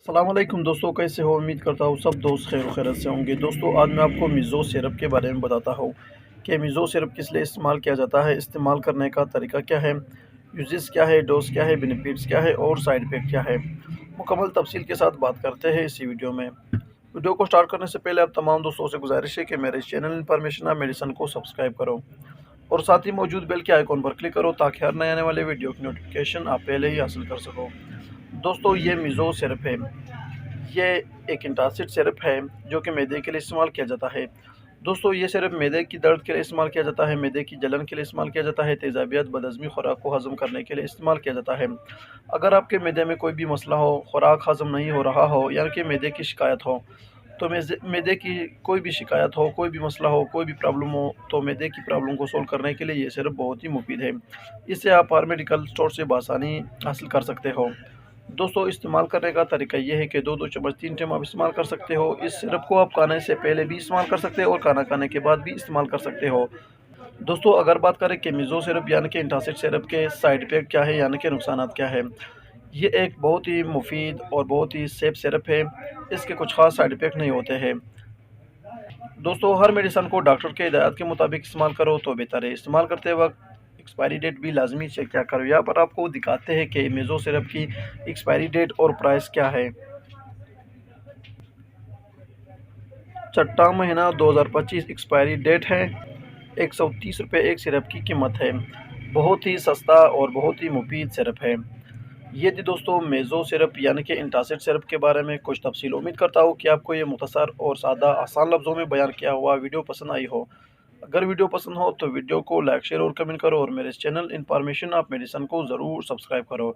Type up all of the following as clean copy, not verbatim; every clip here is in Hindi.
अस्सलामुअलैकुम दोस्तों, कैसे हो? उम्मीद करता हूँ सब दोस्त खैर खैरियत से होंगे। दोस्तों, आज मैं आपको मीज़ो सिरप के बारे में बताता हूँ कि मीज़ो सिरप किस लिए इस्तेमाल किया जाता है, इस्तेमाल करने का तरीका क्या है, यूजेस क्या है, डोज़ क्या है, बेनिफिट्स क्या है और साइड इफ़ेक्ट क्या है। मुकम्मल तफसील के साथ बात करते हैं इसी वीडियो में। वीडियो को स्टार्ट करने से पहले आप तमाम दोस्तों से गुजारिश है कि मेरे इस चैनल इन्फॉर्मेशन मेडिसन को सब्सक्राइब करो और साथ ही मौजूद बेल के आइकॉन पर क्लिक करो ताकि हर नए आने वाले वीडियो की नोटिफिकेशन आप पहले ही हासिल कर सको। दोस्तों, ये मीज़ो सिरप है। ये एक एंटासिड सिरप है जो कि मैदे के लिए इस्तेमाल किया जाता है। दोस्तों, ये सिरप मैदे की दर्द के लिए इस्तेमाल किया जाता है, मैदे की जलन के लिए इस्तेमाल किया जाता है, तेज़ाबियत, बदहज़मी, खुराक को हज़म करने के लिए इस्तेमाल किया जाता है। अगर आपके मैदे में कोई भी मसला हो, खुराक हज़म नहीं हो रहा हो या कि मैदे की शिकायत हो, तो मैदे की कोई भी शिकायत हो, कोई भी मसला हो, कोई भी प्रॉब्लम हो, तो मैदे की प्रॉब्लम को सॉल्व करने के लिए ये सिरप बहुत ही मुफ़ीद है। इसे आप हर मेडिकल स्टोर से बआसानी हासिल कर सकते हो। दोस्तों, इस्तेमाल करने का तरीका ये है कि 2-2 चम्मच 3 टाइम आप इस्तेमाल कर सकते हो। इस सिरप को आप खाने से पहले भी इस्तेमाल कर सकते हो और खाना खाने के बाद भी इस्तेमाल कर सकते हो। दोस्तों, अगर बात करें कि मीज़ो सिरप यानी कि एंटासिड सिरप के साइड इफ़ेक्ट क्या है यानी कि नुकसानात क्या है। ये एक बहुत ही मुफ़ीद और बहुत ही सेफ सिरप है। इसके कुछ ख़ास साइड इफ़ेक्ट नहीं होते हैं। दोस्तों, हर मेडिसिन को डॉक्टर के हिदायत के मुताबिक इस्तेमाल करो तो बेहतर है। इस्तेमाल करते वक्त एक्सपायरी डेट भी लाजमी चेक क्या करो। यहाँ पर आपको दिखाते हैं कि मीज़ो सिरप की एक्सपायरी डेट और प्राइस क्या है। छठा महीना 2025 एक्सपायरी डेट है। 130 रुपये एक सिरप की कीमत है। बहुत ही सस्ता और बहुत ही मुफीद सिरप है। ये थी दोस्तों मेज़ो सिरप यानी कि एंटासिड सिरप के बारे में कुछ तफसील। उम्मीद करता हूँ कि आपको ये मुख्तसर और सादा आसान लफ्ज़ों में बयान किया हुआ वीडियो पसंद आई हो। अगर वीडियो पसंद हो तो वीडियो को लाइक, शेयर और कमेंट करो और मेरे इस चैनल इन्फॉर्मेशन ऑफ मेडिसिन को ज़रूर सब्सक्राइब करो।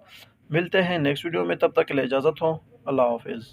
मिलते हैं नेक्स्ट वीडियो में, तब तक के लिए इजाज़त हो। अल्लाह हाफ़िज़।